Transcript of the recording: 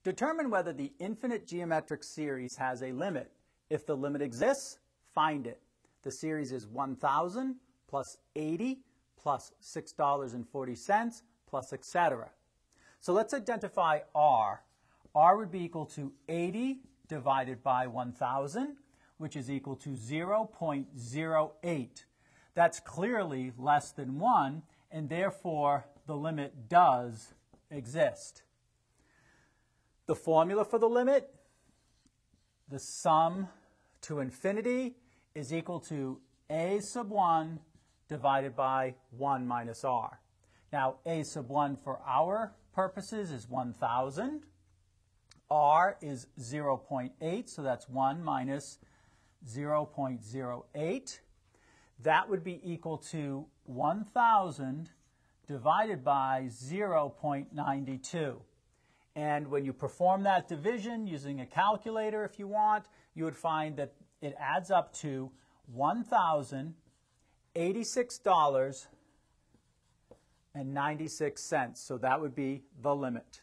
Determine whether the infinite geometric series has a limit. If the limit exists, find it. The series is 1,000 plus 80 plus $6.40 plus etc. So let's identify R. R would be equal to 80 divided by 1,000, which is equal to 0.08. That's clearly less than 1, and therefore the limit does exist. The formula for the limit, the sum to infinity is equal to a sub 1 divided by 1 minus r. Now, a sub 1 for our purposes is 1,000. R is 0.8, so that's 1 minus 0.08. That would be equal to 1,000 divided by 0.92. And when you perform that division using a calculator, if you want, you would find that it adds up to $1,086.96. So that would be the limit.